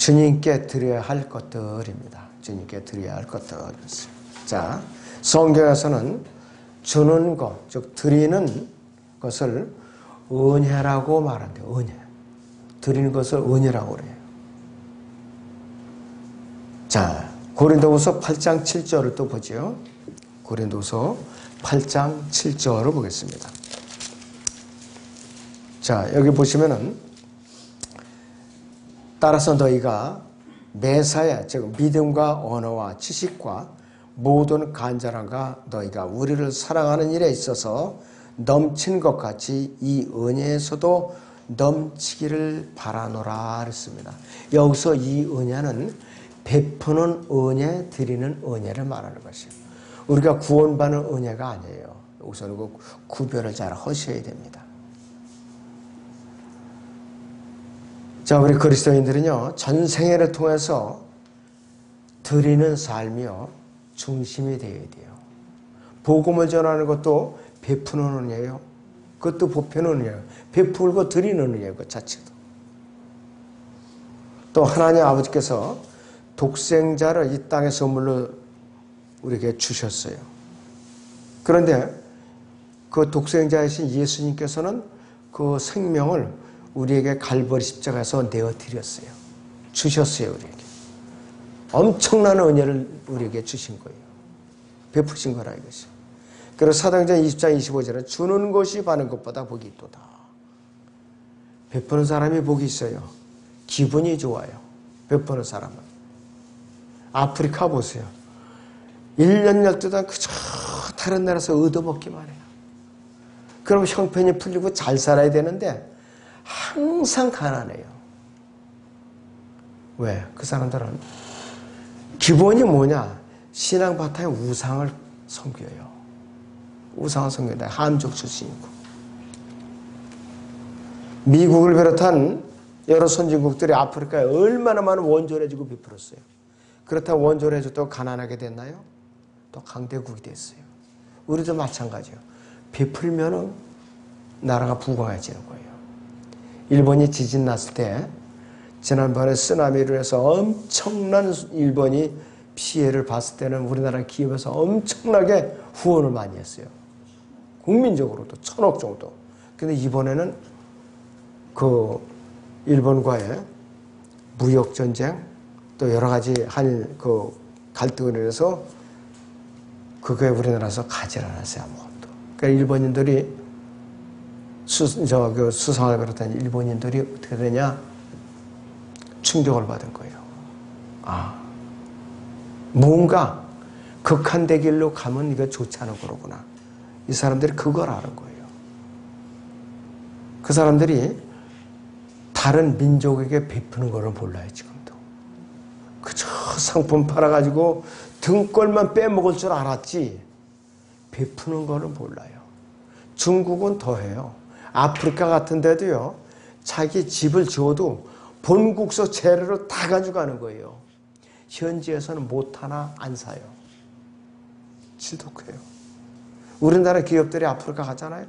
주님께 드려야 할 것들입니다. 주님께 드려야 할 것들. 자, 성경에서는 주는 것, 즉 드리는 것을 은혜라고 말한대요. 은혜. 드리는 것을 은혜라고 그래요. 자, 고린도후서 8장 7절을 또 보죠. 고린도후서 8장 7절을 보겠습니다. 자, 여기 보시면은 따라서 너희가 매사에, 즉 믿음과 언어와 지식과 모든 간절함과 너희가 우리를 사랑하는 일에 있어서 넘친 것 같이 이 은혜에서도 넘치기를 바라노라 그랬습니다. 여기서 이 은혜는 베푸는 은혜, 드리는 은혜를 말하는 것이에요. 우리가 구원받는 은혜가 아니에요. 우선 그 구별을 잘 하셔야 됩니다. 자, 우리 그리스도인들은요, 전생애를 통해서 드리는 삶이요, 중심이 되어야 돼요. 복음을 전하는 것도 베푸는 은혜예요. 그것도 보편은 은혜예요. 베풀고 드리는 은혜예요, 그 자체도. 또 하나님 아버지께서 독생자를 이 땅의 선물로 우리에게 주셨어요. 그런데 그 독생자이신 예수님께서는 그 생명을 우리에게 갈보리 십자가에서 내어드렸어요. 주셨어요, 우리에게. 엄청난 은혜를 우리에게 주신 거예요. 베푸신 거라 이것이. 그래서 사도행전 20장 25절은 주는 것이 받는 것보다 복이 있도다. 베푸는 사람이 복이 있어요. 기분이 좋아요. 베푸는 사람은. 아프리카 보세요. 1년 12달 그저 다른 나라에서 얻어먹기만 해요. 그럼 형편이 풀리고 잘 살아야 되는데 항상 가난해요. 왜? 그 사람들은 기본이 뭐냐? 신앙 바탕에 우상을 섬겨요. 우상을 섬긴다. 한족 출신이고. 미국을 비롯한 여러 선진국들이 아프리카에 얼마나 많은 원조를 해주고 베풀었어요. 그렇다고 원조를 해줬다고 가난하게 됐나요? 또 강대국이 됐어요. 우리도 마찬가지예요. 베풀면은 나라가 부강해지는 거예요. 일본이 지진 났을 때 지난번에 쓰나미로 해서 엄청난 일본이 피해를 봤을 때는 우리나라 기업에서 엄청나게 후원을 많이 했어요. 국민적으로도 1,000억 정도. 근데 이번에는 그 일본과의 무역전쟁 또 여러 가지 한일 그 갈등을 인해서 그거에 우리나라에서 가지 않았어요. 아무것도. 그러니까 일본인들이 수상을 비롯한 일본인들이 어떻게 되냐? 충격을 받은 거예요. 아, 뭔가 극한의 길로 가면 이거 좋지 않은 거로구나. 이 사람들이 그걸 아는 거예요. 그 사람들이 다른 민족에게 베푸는 거를 몰라요, 지금도. 그저 상품 팔아가지고 등골만 빼먹을 줄 알았지, 베푸는 거는 몰라요. 중국은 더해요. 아프리카 같은 데도요, 자기 집을 지어도 본국서 재료를 다 가져가는 거예요. 현지에서는 못 하나 안 사요. 지독해요. 우리나라 기업들이 아프리카 가잖아요.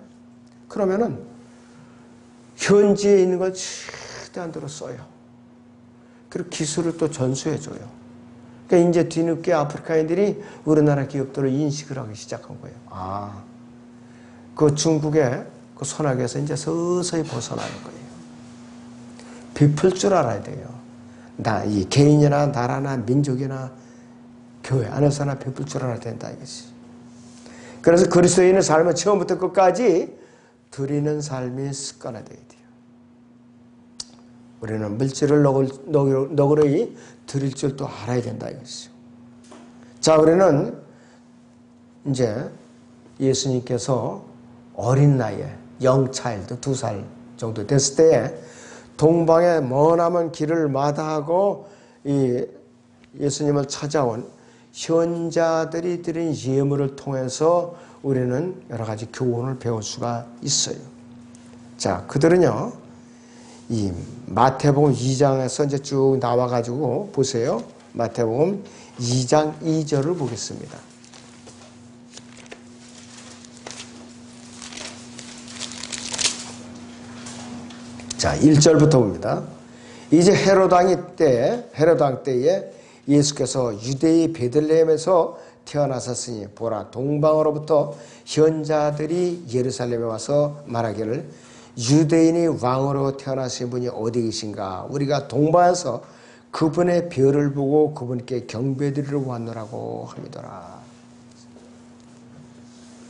그러면은 현지에 있는 걸 최대한 대로 써요. 그리고 기술을 또 전수해줘요. 그러니까 이제 뒤늦게 아프리카인들이 우리나라 기업들을 인식을 하기 시작한 거예요. 아, 그 중국의 그 선악에서 이제 서서히 벗어나는 거예요. 베풀 줄 알아야 돼요. 이 개인이나 나라나 민족이나 교회 안에서나 베풀 줄 알아야 된다 이것이. 그래서 그리스도인의 삶은 처음부터 끝까지 드리는 삶이 습관화되어야 돼요. 우리는 물질을 너그러이 드릴 줄 또 알아야 된다 이것이죠. 자, 우리는 이제 예수님께서 어린 나이에 영차일드 2살 정도 됐을 때에 동방의 머나먼 길을 마다하고 이 예수님을 찾아온 현자들이 드린 예물을 통해서 우리는 여러 가지 교훈을 배울 수가 있어요. 자, 그들은요, 이 마태복음 2장에서 이제 쭉 나와가지고 보세요. 마태복음 2장 2절을 보겠습니다. 자, 1절부터 봅니다. 이제 헤롯 왕 때에 예수께서 유대의 베들레헴에서 태어나셨으니 보라 동방으로부터 현자들이 예루살렘에 와서 말하기를 유대인이 왕으로 태어나신 분이 어디 계신가? 우리가 동방에서 그분의 별을 보고 그분께 경배드리러 왔노라고 합니다라.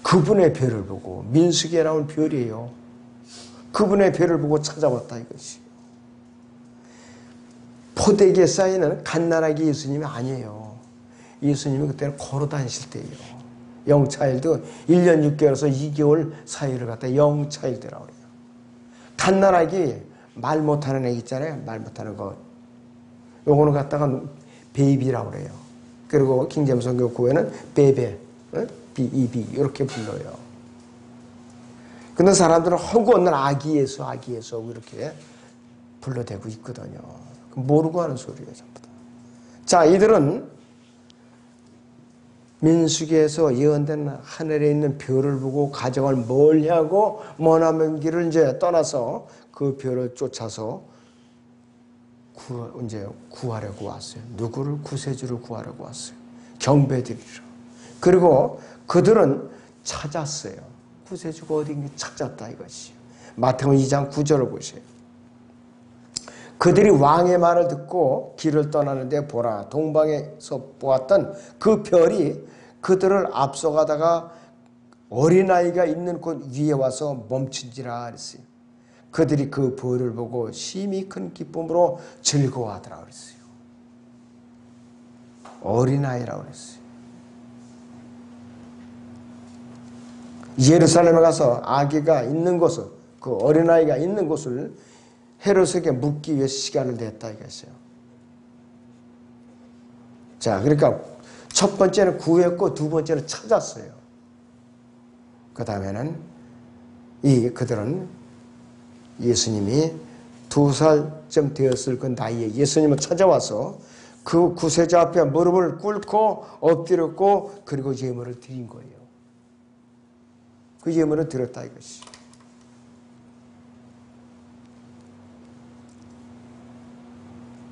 그분의 별을 보고, 민수기에 나온 별이에요. 그분의 별을 보고 찾아왔다 이것이. 포대기에 쌓이는 갓난아기 예수님이 아니에요. 예수님이 그때는 걸어 다니실 때예요. 영차일도 1년 6개월에서 2개월 사이를 갖다 영차일드라고 그래요. 갓난아기 말 못하는 애 있잖아요. 말 못하는 거. 요거는 갖다가 베이비라고 그래요. 그리고 킹제임스 성경 구에는 베베, B-E-B 이렇게 불러요. 근데 사람들은 허구없는 아기 예수 하고 이렇게 불러대고 있거든요. 모르고 하는 소리예요, 전부 다. 자, 이들은 민수기에서 예언된 하늘에 있는 별을 보고 가정을 멀리하고 머나먼 길을 이제 떠나서 그 별을 쫓아서 구하려고 왔어요. 누구를? 구세주를 구하려고 왔어요. 경배드리러. 그리고 그들은 찾았어요. 구세주가 어딘지 찾았다 이것이요. 마태복음 2장 9절을 보세요. 그들이 왕의 말을 듣고 길을 떠나는데 보라 동방에서 보았던 그 별이 그들을 앞서가다가 어린아이가 있는 곳 위에 와서 멈춘지라 그랬어요. 그들이 그 별을 보고 심히 큰 기쁨으로 즐거워하더라 그랬어요. 어린아이라고 그랬어요. 예루살렘에 가서 아기가 있는 곳을, 그 어린아이가 있는 곳을 헤롯에게 묻기 위해 시간을 냈다 이것이요. 자, 그러니까 첫 번째는 구했고 두 번째는 찾았어요. 그 다음에는 그들은 예수님이 2살쯤 되었을 그 나이에 예수님을 찾아와서 그 구세주 앞에 무릎을 꿇고 엎드렸고 그리고 예물을 드린 거예요. 그 예물을 드렸다 이것이.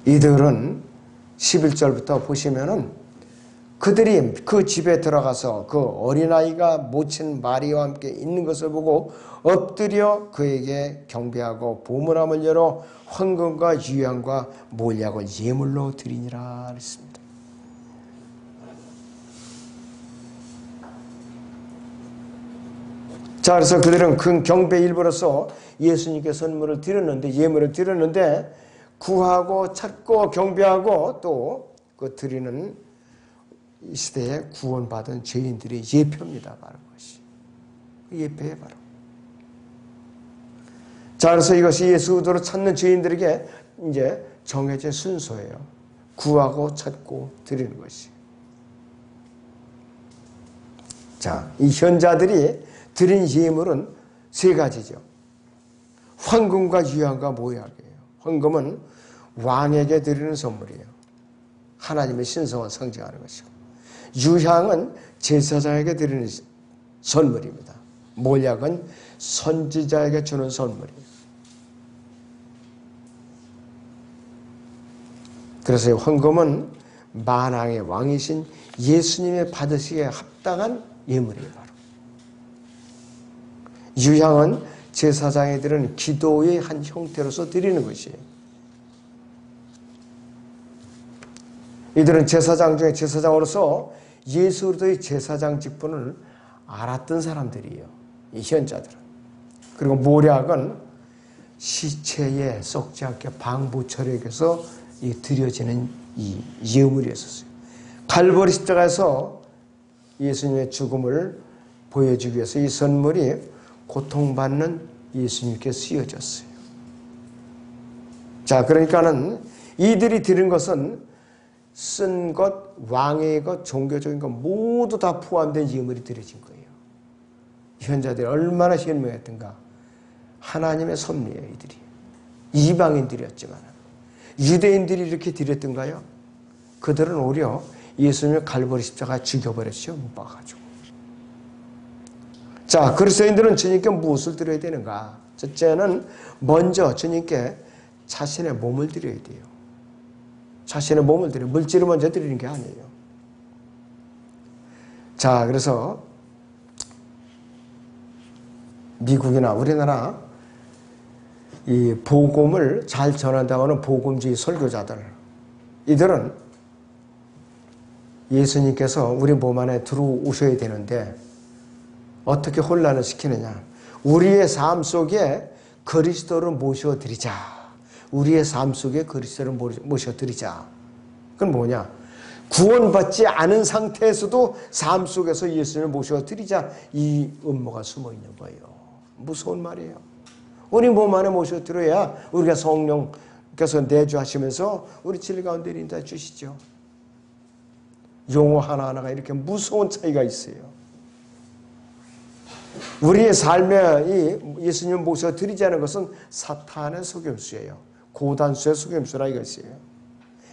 이들은 11절부터 보시면은 그들이 그 집에 들어가서 그 어린아이가 모친 마리아와 함께 있는 것을 보고 엎드려 그에게 경배하고 보물함을 열어 황금과 유향과 몰약을 예물로 드리니라 그랬습니다. 자, 그래서 그들은 그 경배 일부로서 예수님께 선물을 드렸는데, 예물을 드렸는데, 구하고 찾고 경배하고 또 그 드리는 이 시대에 구원받은 죄인들의 예표입니다. 바로 그것이. 그 예표에 바로. 자, 그래서 이것이 예수 그리스도를 찾는 죄인들에게 이제 정해진 순서예요. 구하고 찾고 드리는 것이. 자, 이 현자들이 드린 예물은 세 가지죠. 황금과 유향과 모약이에요. 황금은 왕에게 드리는 선물이에요. 하나님의 신성을 상징하는 것이고, 유향은 제사장에게 드리는 선물입니다. 모약은 선지자에게 주는 선물이에요. 그래서 황금은 만왕의 왕이신 예수님의 받으시기에 합당한 예물이에요. 바로. 유향은 제사장에 드리는 기도의 한 형태로서 드리는 것이에요. 이들은 제사장 중에 제사장으로서 예수 그리스도의 제사장 직분을 알았던 사람들이에요. 이 현자들은. 그리고 모략은 시체에 썩지 않게 방부 처리해서 드려지는 이 예물이었어요. 갈보리 십자가에서 예수님의 죽음을 보여주기 위해서 이 선물이 고통받는 예수님께 쓰여졌어요. 자, 그러니까는 이들이 드린 것은 쓴 것, 왕의 것, 종교적인 것 모두 다 포함된 예물이 드려진 거예요. 현자들이 얼마나 현명했던가. 하나님의 섭리예요, 이들이. 이방인들이었지만 유대인들이 이렇게 드렸던가요? 그들은 오히려 예수님을 갈보리 십자가에 죽여버렸죠. 못 박아가지고. 자, 그리스도인들은 주님께 무엇을 드려야 되는가? 첫째는 먼저 주님께 자신의 몸을 드려야 돼요. 자신의 몸을 드려요. 물질을 먼저 드리는 게 아니에요. 자, 그래서 미국이나 우리나라 이 복음을 잘 전한다고 하는 복음주의 설교자들, 이들은 예수님께서 우리 몸 안에 들어오셔야 되는데 어떻게 혼란을 시키느냐. 우리의 삶 속에 그리스도를 모셔드리자. 우리의 삶 속에 그리스도를 모셔드리자. 그건 뭐냐? 구원받지 않은 상태에서도 삶 속에서 예수님을 모셔드리자. 이 음모가 숨어 있는 거예요. 무서운 말이에요. 우리 몸 안에 모셔드려야 우리가 성령께서 내주하시면서 우리 진리 가운데 인도해 주시죠. 용어 하나하나가 이렇게 무서운 차이가 있어요. 우리의 삶에 이 예수님을 모셔드리자는 것은 사탄의 속임수예요. 고단수의 속임수라 이것이에요.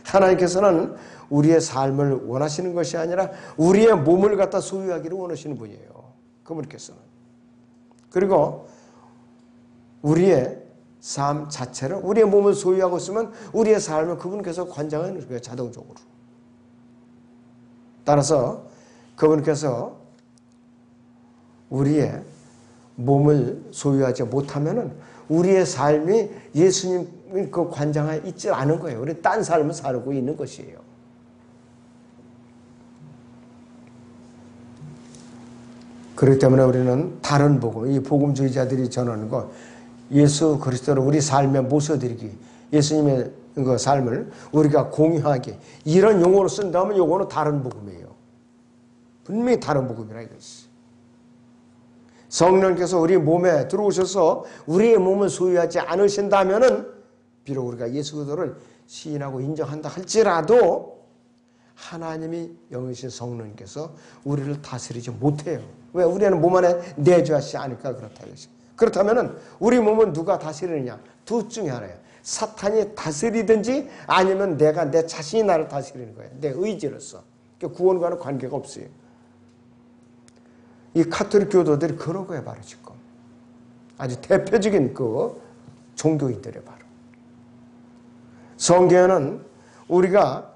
하나님께서는 우리의 삶을 원하시는 것이 아니라 우리의 몸을 갖다 소유하기를 원하시는 분이에요. 그분께서는. 그리고 우리의 삶 자체를, 우리의 몸을 소유하고 있으면 우리의 삶을 그분께서 관장하는 거예요. 자동적으로. 따라서 그분께서 우리의 몸을 소유하지 못하면은 우리의 삶이 예수님 그 관장하에 있지 않은 거예요. 우리는 딴 삶을 살고 있는 것이에요. 그렇기 때문에 우리는 다른 복음, 이 복음주의자들이 전하는 것, 예수 그리스도를 우리 삶에 모셔드리기, 예수님의 그 삶을 우리가 공유하기, 이런 용어로 쓴다면 이거는 다른 복음이에요. 분명히 다른 복음이라 이것이. 성령께서 우리 몸에 들어오셔서 우리의 몸을 소유하지 않으신다면은 비록 우리가 예수 그리스도를 시인하고 인정한다 할지라도 하나님이 영이신 성령께서 우리를 다스리지 못해요. 왜? 우리는 몸 안에 내주하시지 않을까 그렇다 이것이. 그렇다면은 우리 몸은 누가 다스리느냐? 둘 중에 하나예요. 사탄이 다스리든지 아니면 내가 내 자신이 나를 다스리는 거예요. 내 의지로서. 구원과는 관계가 없어요. 이 카톨릭 교도들이 그런 거예요, 바로 지금. 아주 대표적인 그 종교인들이에요, 바로. 성경에는 우리가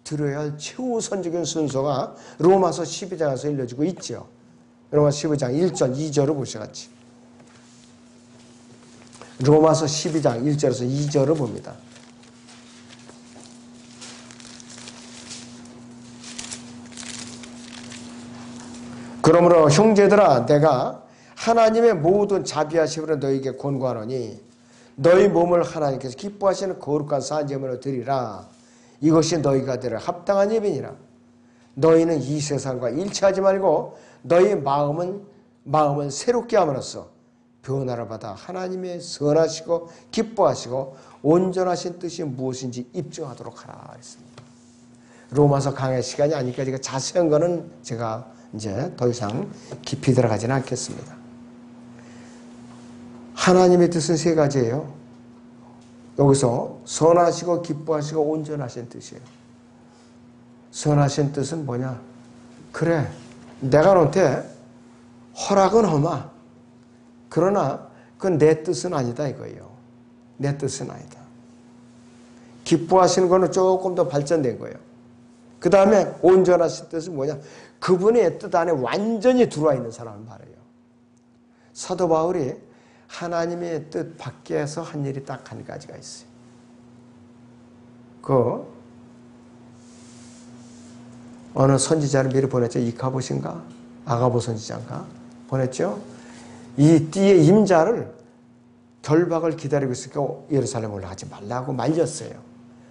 들어야 할 최우선적인 순서가 로마서 12장에서 일러지고 있죠. 로마서 12장 1절, 2절을 보셔같이. 로마서 12장 1절에서 2절을 봅니다. 그러므로 형제들아 내가 하나님의 모든 자비하심으로 너희에게 권고하노니 너희 몸을 하나님께서 기뻐하시는 거룩한 산제물로 드리라. 이것이 너희가 드릴 합당한 예배니라. 너희는 이 세상과 일치하지 말고 너희 마음은 새롭게 함으로써 변화를 받아 하나님의 선하시고 기뻐하시고 온전하신 뜻이 무엇인지 입증하도록 하라 했습니다. 로마서 강의 시간이 아니니까 제가 자세한 거는 제가 이제 더 이상 깊이 들어가지는 않겠습니다. 하나님의 뜻은 세 가지예요. 여기서 선하시고 기뻐하시고 온전하신 뜻이에요. 선하신 뜻은 뭐냐? 그래, 내가 너한테 허락은 하마. 그러나 그건 내 뜻은 아니다 이거예요. 내 뜻은 아니다. 기뻐하시는 거는 조금 더 발전된 거예요. 그 다음에 온전하신 뜻은 뭐냐? 그분의 뜻 안에 완전히 들어와 있는 사람을 말해요. 사도 바울이 하나님의 뜻 밖에서 한 일이 딱 한 가지가 있어요. 어느 선지자를 미리 보냈죠. 이카봇인가? 아가보 선지자인가? 보냈죠. 이 띠의 임자를 결박을 기다리고 있으니까 예루살렘 올라가지 말라고 말렸어요.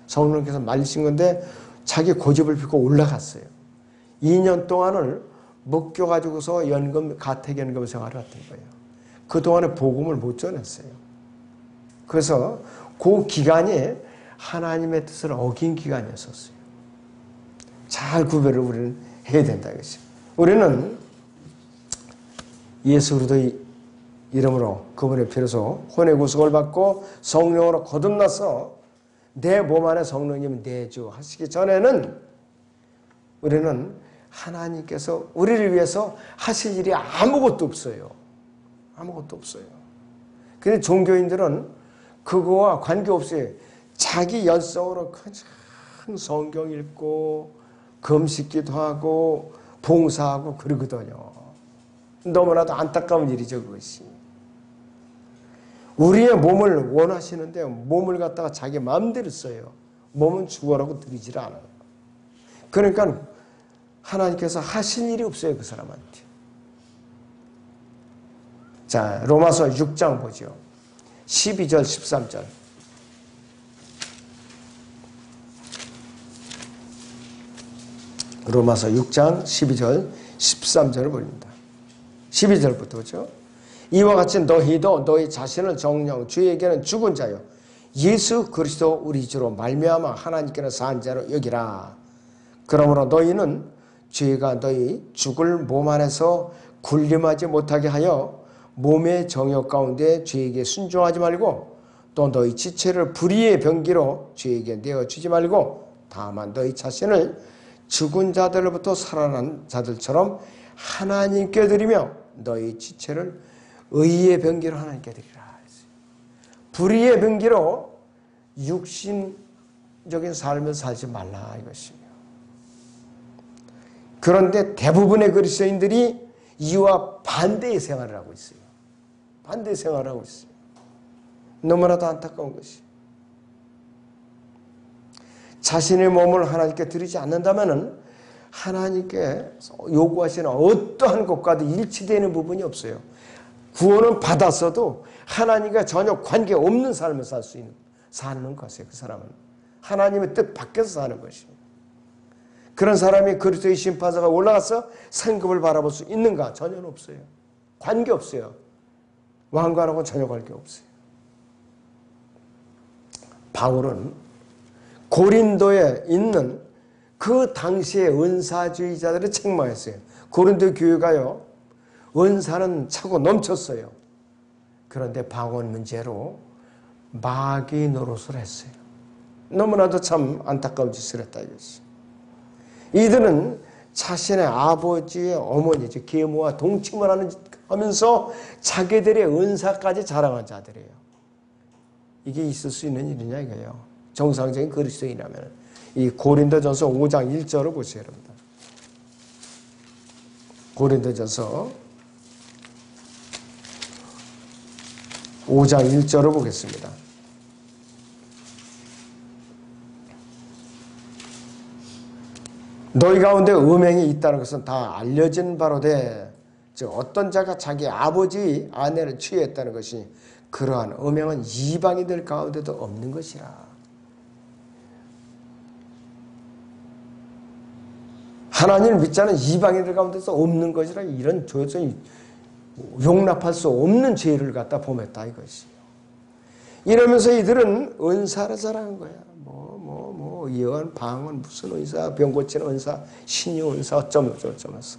성령께서 말리신 건데 자기 고집을 피고 올라갔어요. 2년 동안을 묶여가지고서 가택연금 생활을 했던 거예요. 그동안에 복음을 못 전했어요. 그래서 그 기간이 하나님의 뜻을 어긴 기간이었었어요. 잘 구별을 우리는 해야 된다 이것이. 우리는 예수 그리스도의 이름으로 그분의 피로서 혼의 구속을 받고 성령으로 거듭나서 내 몸 안에 성령님이 내주하시기 전에는 우리는 하나님께서 우리를 위해서 하실 일이 아무것도 없어요. 아무것도 없어요. 근데 종교인들은 그거와 관계없어요. 자기 열성으로 큰 성경 읽고 금식기도 하고 봉사하고 그러거든요. 너무나도 안타까운 일이죠, 그것이. 우리의 몸을 원하시는데 몸을 갖다가 자기 마음대로 써요. 몸은 죽어라고 드리질 않아요. 그러니까 하나님께서 하신 일이 없어요, 그 사람한테. 자, 로마서 6장 보죠. 12절, 13절. 로마서 6장 12절, 13절을 보입니다. 12절부터 보죠. 이와 같이 너희도 너희 자신을 정령 주에게는 죽은 자요 예수 그리스도 우리 주로 말미암아 하나님께는 산 자로 여기라. 그러므로 너희는 죄가 너희 죽을 몸 안에서 군림하지 못하게 하여 몸의 정욕 가운데 죄에게 순종하지 말고 또 너희 지체를 불의의 병기로 죄에게 내어주지 말고 다만 너희 자신을 죽은 자들로부터 살아난 자들처럼 하나님께 드리며 너희 지체를 의의 병기로 하나님께 드리라. 불의의 병기로 육신적인 삶을 살지 말라 이것이며. 그런데 대부분의 그리스도인들이 이와 반대의 생활을 하고 있어요. 반대의 생활을 하고 있어요. 너무나도 안타까운 것이. 자신의 몸을 하나님께 드리지 않는다면 하나님께 요구하시는 어떠한 것과도 일치되는 부분이 없어요. 구원은 받았어도 하나님과 전혀 관계없는 삶을 사는 것이에요. 그 사람은. 하나님의 뜻 밖에서 사는 것입니다. 그런 사람이 그리스도의 심판자가 올라가서 상급을 바라볼 수 있는가? 전혀 없어요. 관계없어요. 왕관하고는 전혀 관계없어요. 바울은 고린도에 있는 그 당시의 은사주의자들을 책망했어요. 고린도 교회가요, 은사는 차고 넘쳤어요. 그런데 방언 문제로 마귀 노릇을 했어요. 너무나도 참 안타까운 짓을 했다 이것이. 이들은 자신의 아버지의 어머니죠. 계모와 동침을 하면서 자기들의 은사까지 자랑한 자들이에요. 이게 있을 수 있는 일이냐 이거예요. 정상적인 그리스도인이라면. 이 고린도전서 5장 1절을 보세요, 여러분들. 고린도전서 5장 1절을 보겠습니다. 너희 가운데 음행이 있다는 것은 다 알려진 바로되 즉 어떤 자가 자기 아버지 아내를 취했다는 것이 그러한 음행은 이방인들 가운데도 없는 것이라. 하나님을 믿지 않은 이방인들 가운데서 없는 것이라. 이런 도저히 용납할 수 없는 죄를 갖다 범했다 이것이요. 이러면서 이들은 은사를 자랑한 거야. 예언, 방언, 무슨 은사, 병 고치는 은사, 신유 은사, 어쩌면서.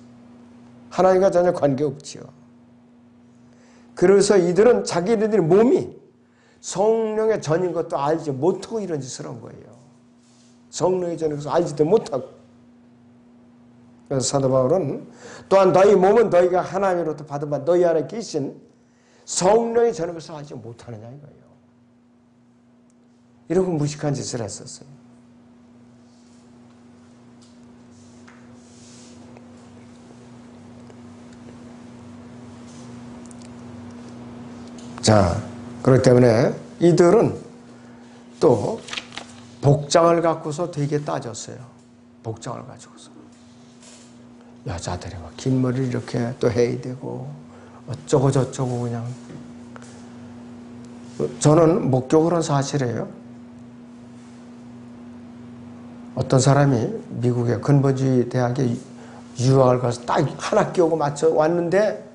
하나님과 전혀 관계없지요. 그래서 이들은 자기네들의 몸이 성령의 전인 것도 알지 못하고 이런 짓을 한 거예요. 성령의 전인 것을 알지도 못하고. 그래서 사도 바울은 또한 너희 몸은 너희가 하나님으로부터 받은 바 너희 안에 계신 성령의 전인 것을 알지 못하느냐 이거예요. 이러고 무식한 짓을 했었어요. 자, 그렇기 때문에 이들은 또 복장을 갖고서 되게 따졌어요. 복장을 가지고서. 여자들이 막 긴 머리를 이렇게 또 해야 되고 어쩌고 저쩌고 그냥. 저는 목격을 한 사실이에요. 어떤 사람이 미국의 근본주의 대학에 유학을 가서 딱 한 학기 오고 맞춰 왔는데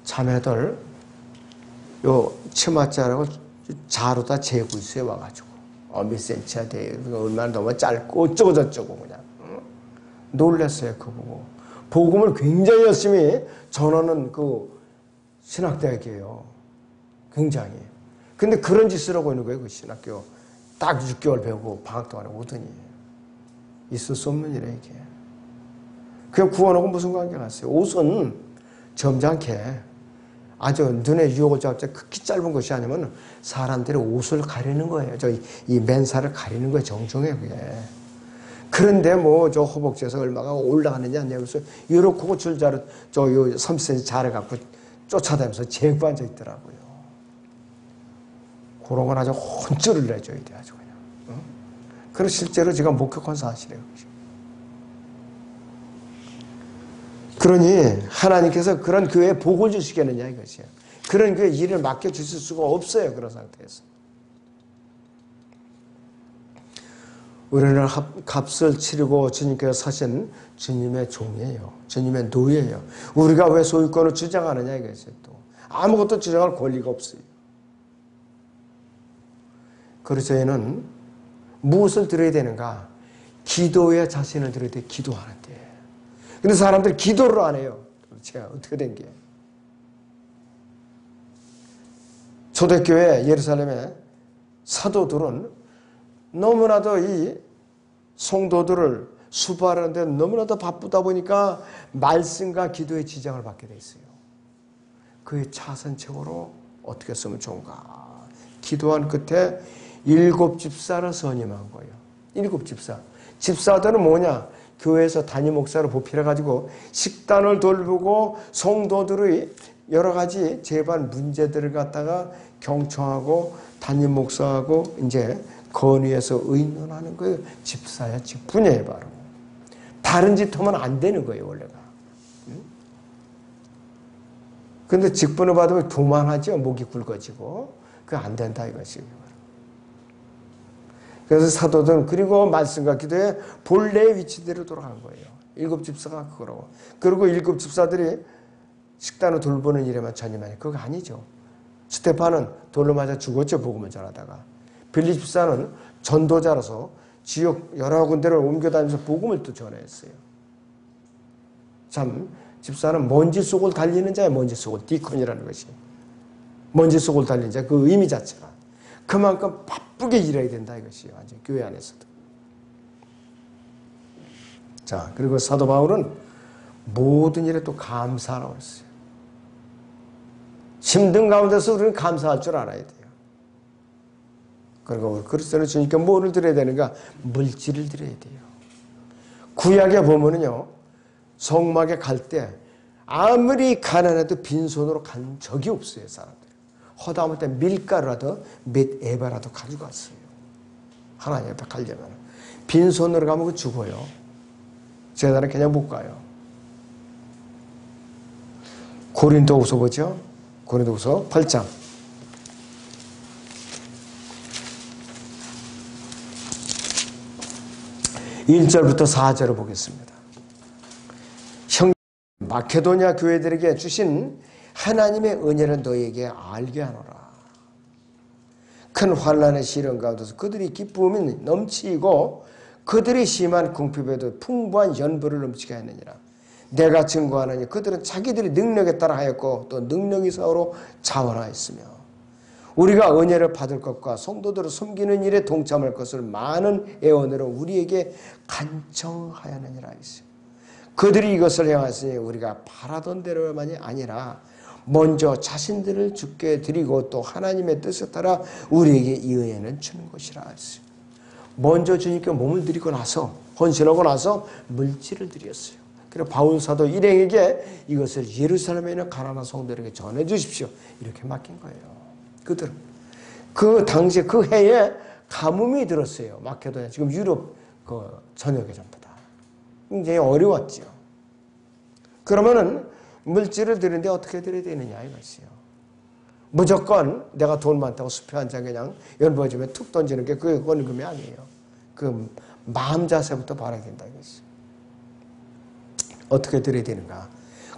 자매들 요 치마자라고 자루다 재고 있어요. 와가지고 몇 센치야 돼. 얼마나 너무 짧고 어쩌고 저쩌고 그냥. 놀랐어요. 그거 보고. 복음을 굉장히 열심히 전하는 그 신학대학이에요. 굉장히. 근데 그런 짓을 하고 있는 거예요. 그 신학교. 딱 6개월 배우고 방학 동안에 오더니. 있을 수 없는 일이에요, 이게. 그냥 구원하고 무슨 관계가 있어요. 옷은 점잖게 아주 눈에 유혹을 잡자 극히 짧은 것이 아니면 사람들의 옷을 가리는 거예요. 이 맨살을 가리는 거예요. 정중해 그게. 그런데 뭐 저 허벅지에서 얼마가 올라가느냐 하면서 이렇게 줄자로 저 30cm 자르갖고 쫓아다니면서 재고 앉아 있더라고요. 그런 건 아주 혼쭐을 내줘야 돼 아주 그냥. 어? 그리고 실제로 제가 목격한 사실이에요. 그러니 하나님께서 그런 교회에 복을 주시겠느냐 이것이에요. 그런 교회 일을 맡겨주실 수가 없어요. 그런 상태에서. 우리는 값을 치르고 주님께서 사신 주님의 종이에요. 주님의 노예예요. 우리가 왜 소유권을 주장하느냐 이것이에요. 또 아무것도 주장할 권리가 없어요. 그래서 저희는 무엇을 드려야 되는가? 기도에 자신을 드려야 돼. 기도하는데. 근데 사람들이 기도를 안 해요. 도대체 어떻게 된 게? 초대교회 예루살렘의 사도들은 너무나도 이 성도들을 수발하는데 너무나도 바쁘다 보니까 말씀과 기도의 지장을 받게 돼 있어요. 그의 차선책으로 어떻게 쓰면 좋은가? 기도한 끝에 7 집사를 선임한 거예요. 7 집사. 집사들은 뭐냐? 교회에서 담임 목사를 보필해가지고 식단을 돌보고 성도들의 여러 가지 재반 문제들을 갖다가 경청하고 담임 목사하고 이제 건의해서 의논하는 거예요. 집사야 직분이에요 바로. 다른 짓 하면 안 되는 거예요 원래가. 그런데 직분을 받으면 교만하죠. 목이 굵어지고. 그게 안 된다 이것이에요. 그래서 사도들은 그리고 말씀과 기도에 본래의 위치대로 돌아간 거예요. 7 집사가 그거라고. 그리고 7 집사들이 식단을 돌보는 일에만 전념하니 그거 아니죠. 스테파는 돌로 맞아 죽었죠. 복음을 전하다가. 빌리 집사는 전도자로서 지역 여러 군데를 옮겨다니면서 복음을 또 전했어요. 참 집사는 먼지 속을 달리는 자예요. 먼지 속을. 디콘이라는 것이. 먼지 속을 달리는 자. 그 의미 자체가. 그만큼 바쁘게 일해야 된다 이것이에요. 완전 교회 안에서도. 자, 그리고 사도 바울은 모든 일에 또 감사하라고 했어요. 힘든 가운데서 우리는 감사할 줄 알아야 돼요. 그리고 그리스도는 주님께 뭐를 드려야 되는가? 물질을 드려야 돼요. 구약에 보면은요, 성막에 갈 때 아무리 가난해도 빈손으로 간 적이 없어요, 사람들. 허다할 때 밀가루라도 몇 에바라도 가져갔어요. 하나님 앞에 가려면. 빈손으로 가면 죽어요. 제단은 그냥 못 가요. 고린도후서 보죠? 고린도후서 8장. 1절부터 4절을 보겠습니다. 형 마케도냐 교회들에게 주신 하나님의 은혜를 너희에게 알게 하노라. 큰 환난의 시련 가운데서 그들이 기쁨이 넘치고 그들이 심한 궁핍에도 풍부한 연보를 넘치게 하느니라. 내가 증거하느니 그들은 자기들의 능력에 따라 하였고 또 능력이 서로 자원하였으며 우리가 은혜를 받을 것과 성도들을 섬기는 일에 동참할 것을 많은 애원으로 우리에게 간청하였느니라 했어요. 그들이 이것을 행하였으니 우리가 바라던 대로만이 아니라 먼저 자신들을 주께 드리고 또 하나님의 뜻에 따라 우리에게 이 은혜는 주는 것이라 했어요. 먼저 주님께 몸을 드리고 나서 헌신하고 나서 물질을 드렸어요. 그래서 바울 사도 일행에게 이것을 예루살렘에 있는 가난한 성도들에게 전해 주십시오. 이렇게 맡긴 거예요. 그들은 그 당시에 그 해에 가뭄이 들었어요. 마케도냐 지금 유럽 그 전역에 전부 다 굉장히 어려웠죠. 그러면은 물질을 드리는데 어떻게 드려야 되느냐 이것이요. 무조건 내가 돈 많다고 숲에 앉아 그냥 연보해주면 툭 던지는 게 그게 권금이 아니에요. 그 마음 자세부터 바라야 된다 이것이. 어떻게 드려야 되는가?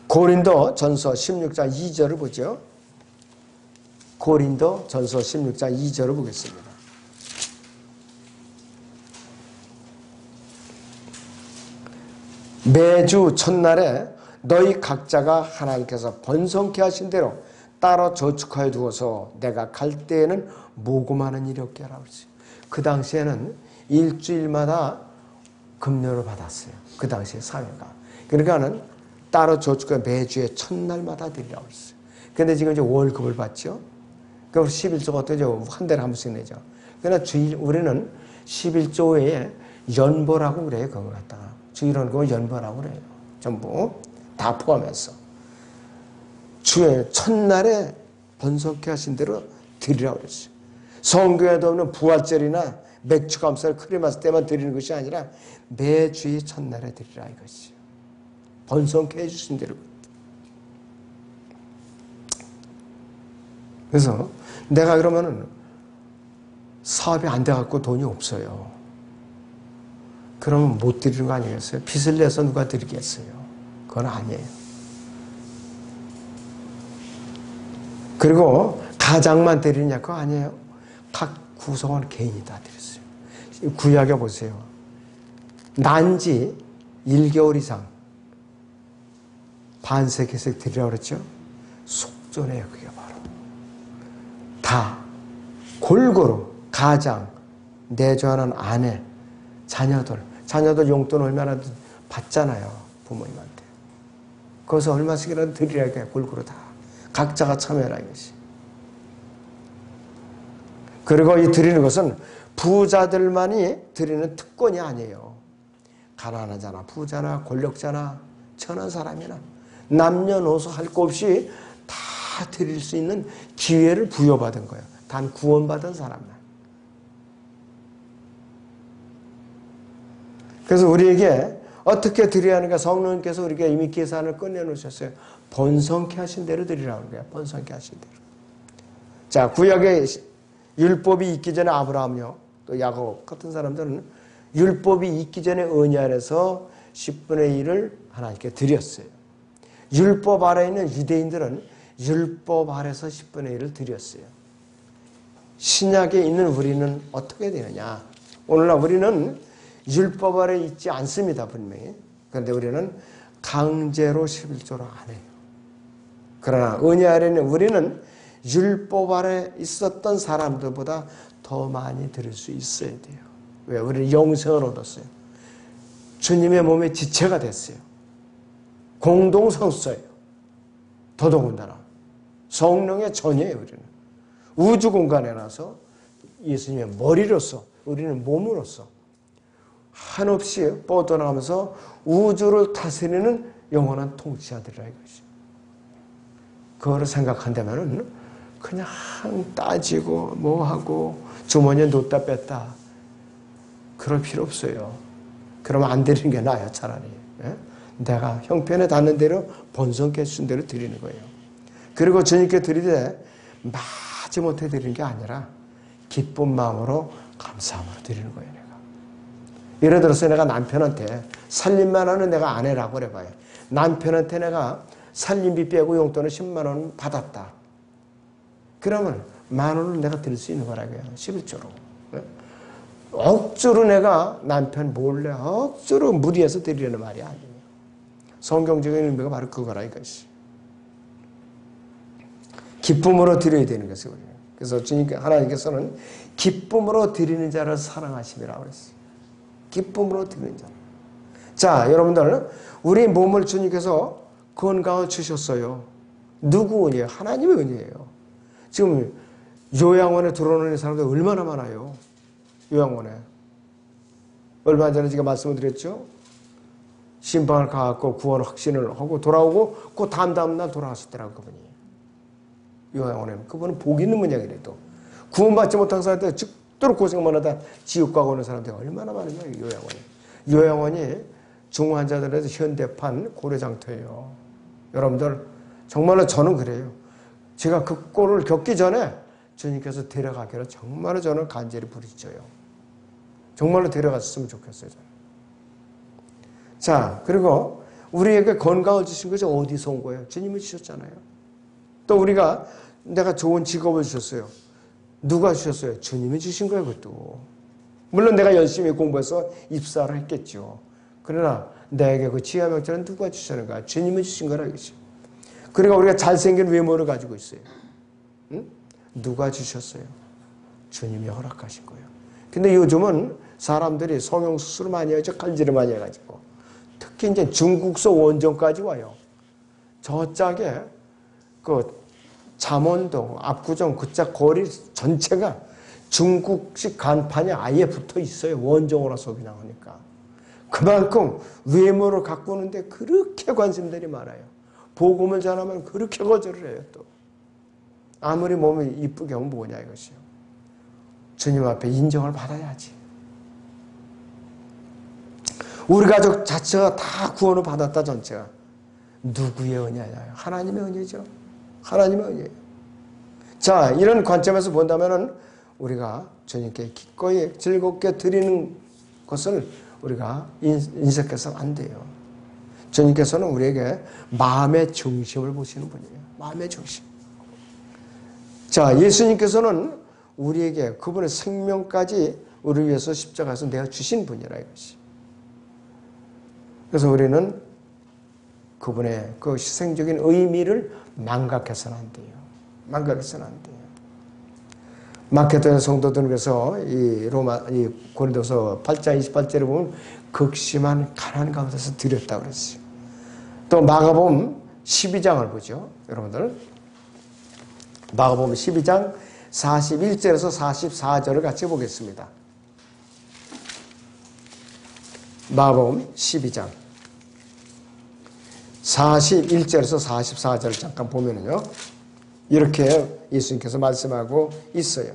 고린도 전서 16장 2절을 보죠. 고린도 전서 16장 2절을 보겠습니다. 매주 첫날에 너희 각자가 하나님께서 번성케 하신 대로 따로 저축하여 두어서 내가 갈 때에는 모금하는 일이 없게 하라고 했어요. 그 당시에는 일주일마다 급료를 받았어요. 그 당시에 사회가. 그러니까는 따로 저축해 매주에 첫날마다 드리라고 했어요. 근데 지금 이제 월급을 받죠. 그 11조가 어떻게 한 달에 한 번씩 내죠. 그러나 우리는 11조 외에 연보라고 그래요. 그걸 갖다가. 주일은 그거 연보라고 그래요. 전부 다 포함해서. 주의 첫날에 번성케 하신 대로 드리라고 그랬어요. 성교에도 없는 부활절이나 맥주 감사를 크리스마스 때만 드리는 것이 아니라 매주의 첫날에 드리라 이것이요. 번성케 해주신 대로. 그래서 내가 그러면은 사업이 안 돼갖고 돈이 없어요. 그러면 못 드리는 거 아니겠어요? 빚을 내서 누가 드리겠어요? 그건 아니에요. 그리고 가장만 드리냐? 그거 아니에요. 각 구성원 개인이 다 드렸어요. 구약에 보세요. 난지 1개월 이상 반세기씩 드리라고 그랬죠? 속전해요. 그게 바로. 다 골고루 가장, 내조하는 아내, 자녀들 용돈 얼마나 받잖아요. 부모님한테. 거기서 얼마씩이라도 드리라니까 골고루 다. 각자가 참여해라 이것이. 그리고 이 드리는 것은 부자들만이 드리는 특권이 아니에요. 가난한 자나 부자나 권력자나 천한 사람이나 남녀노소 할 것 없이 다 드릴 수 있는 기회를 부여받은 거예요. 단 구원받은 사람만. 그래서 우리에게 어떻게 드려야 하는가 성령님께서 우리에게 이미 계산을 끝내놓으셨어요. 번성케 하신 대로 드리라고 그래요. 번성케 하신 대로. 자, 구약에 율법이 있기 전에 아브라함요, 또 야곱 같은 사람들은 율법이 있기 전에 은혜 안에서 10분의 1을 하나님께 드렸어요. 율법 아래에 있는 유대인들은 율법 아래에서 10분의 1을 드렸어요. 신약에 있는 우리는 어떻게 되느냐? 오늘날 우리는 율법 아래 있지 않습니다, 분명히. 그런데 우리는 강제로 11조를 안 해요. 그러나 은혜 아래 있는 우리는 율법 아래 있었던 사람들보다 더 많이 드릴 수 있어야 돼요. 왜? 우리는 영생을 얻었어요. 주님의 몸의 지체가 됐어요. 공동성소예요. 더더군다나 성령의 전이에요. 우리는 우주 공간에 나서 예수님의 머리로서 우리는 몸으로서 한없이 뻗어나가면서 우주를 다스리는 영원한 통치자들이라 이것이. 그거를 생각한다면은 그냥 따지고 뭐하고 주머니에 놓다 뺐다 그럴 필요 없어요. 그러면 안 드리는 게 나아요. 차라리. 예? 내가 형편에 닿는 대로 번성케 해준 대로 드리는 거예요. 그리고 주님께 드리되 마지못해 드리는 게 아니라 기쁜 마음으로 감사함으로 드리는 거예요. 내가. 예를 들어서 내가 남편한테 살림만 하는 내가 아내라고 그래봐요. 남편한테 내가 살림비 빼고 용돈을 10만 원 받았다. 그러면 10,000원을 내가 드릴 수 있는 거라고요. 11조로. 억지로 내가 남편 몰래 억지로 무리해서 드리려는 말이 아니에요. 성경적인 의미가 바로 그거라 이것이. 기쁨으로 드려야 되는 것이에요. 그래서 주님께 하나님께서는 기쁨으로 드리는 자를 사랑하심이라고 그랬어요. 기쁨으로 드리는 자. 자, 여러분들 우리 몸을 주님께서 건강을 주셨어요. 누구 은혜예요? 하나님의 은혜예요. 지금 요양원에 들어오는 사람들 얼마나 많아요. 요양원에. 얼마 전에 제가 말씀을 드렸죠. 신방을 가갖고 구원 확신을 하고 돌아오고 그 다음 날 돌아왔었더라고 그분이. 요양원에는. 그분은 복 있는 분이라도 구원받지 못한 사람들 죽도록 고생만 하다 지옥 가고 오는 사람들이 얼마나 많은가 요양원에. 요양원이 중환자들에서 현대판 고려장터예요. 여러분들 정말로 저는 그래요. 제가 그 꼴을 겪기 전에 주님께서 데려가기를 정말로 저는 간절히 부르짖어요. 정말로 데려갔으면 좋겠어요. 저는. 자, 그리고 우리에게 건강을 주신 것이 어디서 온 거예요? 주님이 주셨잖아요. 또 우리가 내가 좋은 직업을 주셨어요. 누가 주셨어요? 주님이 주신 거예요. 그것도. 물론 내가 열심히 공부해서 입사를 했겠죠. 그러나 내게 그 지하 명제는 누가 주셨는가? 주님이 주신 거라 이것이. 그러니까 우리가 잘생긴 외모를 가지고 있어요. 응? 누가 주셨어요? 주님이 허락하신 거예요. 근데 요즘은 사람들이 성형수술을 많이 하죠. 칼질을 많이 해가지고. 특히 이제 중국서 원정까지 와요. 저 짝에 그 잠원동, 압구정, 그짝 거리 전체가 중국식 간판이 아예 붙어 있어요. 원종으로서 그냥 하니까. 그만큼 외모를 가꾸는데 그렇게 관심들이 많아요. 복음을 전하면 그렇게 거절을 해요. 또 아무리 몸이 이쁘게 하면 뭐냐 이것이요. 주님 앞에 인정을 받아야지. 우리 가족 자체가 다 구원을 받았다 전체가. 누구의 은혜냐? 하나님의 은혜죠. 하나님의 은혜예요. 자, 이런 관점에서 본다면은 우리가 주님께 기꺼이 즐겁게 드리는 것을 우리가 인색해서는 안 돼요. 주님께서는 우리에게 마음의 중심을 보시는 분이에요. 마음의 중심. 자, 예수님께서는 우리에게 그분의 생명까지 우리를 위해서 십자가에서 내어 주신 분이라 이것이. 그래서 우리는 그분의 그 희생적인 의미를 망각해서는 안 돼요. 망각해서는 안 돼요. 마케도냐 성도들은 그래서 이 고린도서 8장 28절에 보면 극심한 가난 가운데서 드렸다고 그랬어요. 또 마가복음 12장을 보죠. 여러분들. 마가복음 12장 41절에서 44절을 같이 보겠습니다. 마가복음 12장 41절에서 44절을 잠깐 보면은요. 이렇게 예수님께서 말씀하고 있어요.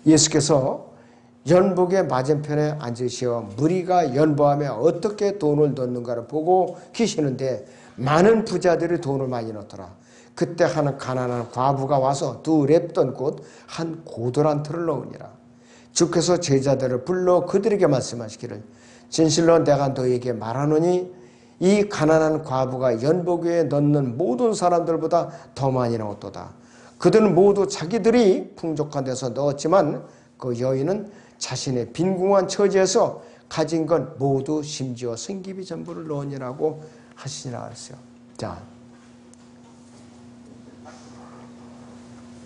예수께서 연복의 맞은편에 앉으시어 무리가 연보하며 어떻게 돈을 넣는가를 보고 계시는데 많은 부자들이 돈을 많이 넣더라. 그때 한 가난한 과부가 와서 두 랩돈 곧 한 고도란 틀을 넣으니라. 주께서 제자들을 불러 그들에게 말씀하시기를 진실로 내가 너에게 말하노니 이 가난한 과부가 연복에 넣는 모든 사람들보다 더 많이 넣었도다. 그들은 모두 자기들이 풍족한 데서 넣었지만 그 여인은 자신의 빈궁한 처지에서 가진 건 모두 심지어 생기비 전부를 넣으니라고 하시니라 했어요. 자,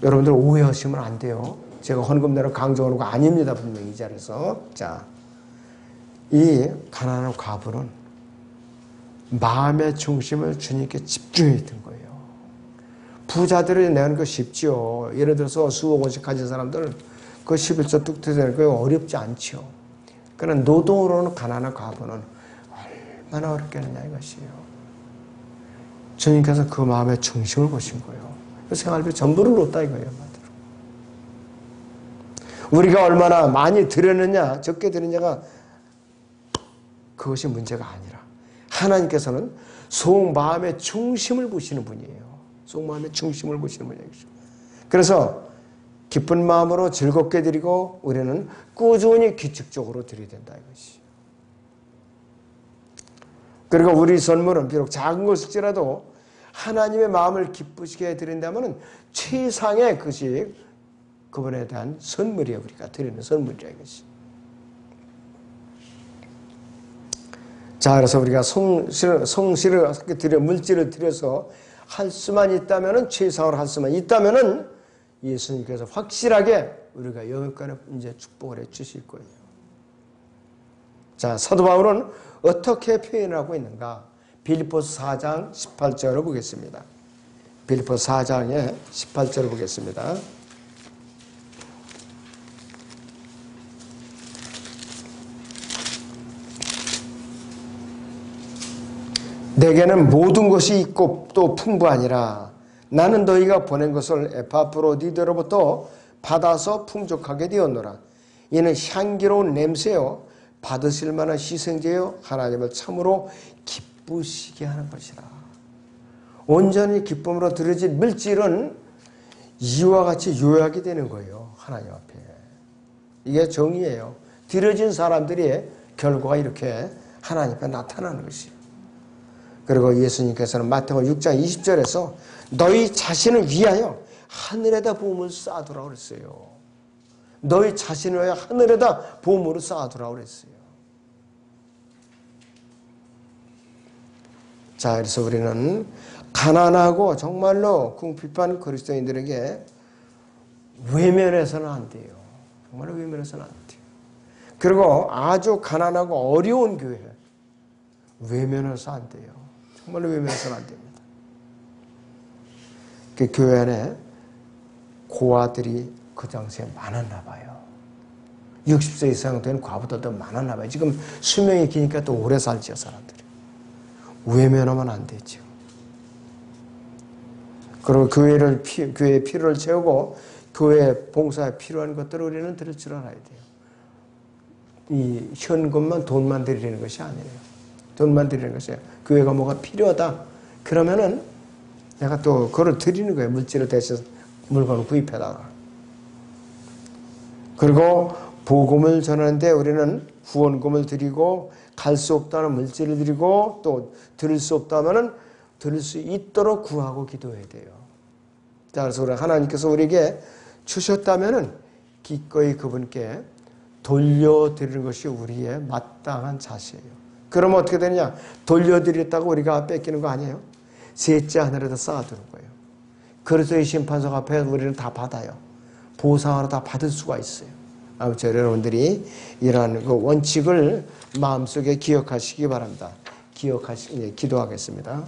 여러분들 오해하시면 안 돼요. 제가 헌금 내러 강조하는 거 아닙니다. 분명히 이 자리에서. 자, 이 가난한 과부는 마음의 중심을 주님께 집중했던 거예요. 부자들이 내는 거 쉽지요. 예를 들어서 수억 원씩 가진 사람들 그 11조 뚝 터지는 거 어렵지 않죠. 그러나 노동으로는 가난한 과부는 얼마나 어렵겠느냐 이것이에요. 주님께서 그 마음의 중심을 보신 거예요. 그 생활비 전부를 놓다 이거예요. 우리가 얼마나 많이 드렸느냐 적게 드렸느냐가 그것이 문제가 아니라 하나님께서는 속마음의 중심을 보시는 분이에요. 속마음의 중심을 보시는 분이에요. 그래서 기쁜 마음으로 즐겁게 드리고 우리는 꾸준히 규칙적으로 드려야 된다 이것이. 그리고 우리 선물은 비록 작은 것일지라도 하나님의 마음을 기쁘시게 드린다면 최상의 것이 그분에 대한 선물이에요. 우리가 드리는 선물이라 이것이. 자, 그래서 우리가 성실을 드려 물질을 드려서 할 수만 있다면은 최상으로 할 수만 있다면은 예수님께서 확실하게 우리가 영역간에 이제 축복을 해 주실 거예요. 자, 사도 바울은 어떻게 표현하고 있는가? 빌립보서 4장 18절을 보겠습니다. 빌립보서 4장의 18절을 보겠습니다. 내게는 모든 것이 있고 또 풍부하니라. 나는 너희가 보낸 것을 에파프로디도로부터 받아서 풍족하게 되었노라. 이는 향기로운 냄새요 받으실 만한 희생제요 하나님을 참으로 기쁘시게 하는 것이라. 온전히 기쁨으로 드려진 물질은 이와 같이 요약이 되는 거예요. 하나님 앞에. 이게 정의예요. 드려진 사람들의 결과가 이렇게 하나님 앞에 나타나는 것이에요. 그리고 예수님께서는 마태복음 6장 20절에서 너희 자신을 위하여 하늘에다 보물을 쌓아두라고 그랬어요. 너희 자신을 위하여 하늘에다 보물을 쌓아두라고 그랬어요. 자, 그래서 우리는 가난하고 정말로 궁핍한 그리스도인들에게 외면해서는 안 돼요. 정말로 외면해서는 안 돼요. 그리고 아주 가난하고 어려운 교회 외면해서 안 돼요. 정말로 외면해서는 안 됩니다. 그 교회 안에 고아들이 그 당시에 많았나 봐요. 60세 이상 된 과보다 더 많았나 봐요. 지금 수명이 기니까 또 오래 살죠, 사람들이. 외면하면 안 되죠. 그리고 교회의 필요를 채우고 교회 봉사에 필요한 것들을 우리는 들을 줄 알아야 돼요. 이 현금만 돈만 드리는 것이 아니에요. 돈만 드리는 것이에요. 교회가 뭐가 필요하다. 그러면은 내가 또 그걸 드리는 거예요. 물질을 대신 물건을 구입해다가. 그리고 복음을 전하는데 우리는 후원금을 드리고 갈 수 없다는 물질을 드리고 또 들을 수 없다면은 들을 수 있도록 구하고 기도해야 돼요. 자, 그래서 우리 하나님께서 우리에게 주셨다면은 기꺼이 그분께 돌려드리는 것이 우리의 마땅한 자세예요. 그러면 어떻게 되느냐? 돌려드렸다고 우리가 뺏기는 거 아니에요? 셋째 하늘에다 쌓아두는 거예요. 그리스도의 심판석 앞에 우리는 다 받아요. 보상으로 다 받을 수가 있어요. 아무튼 여러분들이 이러한 그 원칙을 마음속에 기억하시기 바랍니다. 기도하겠습니다.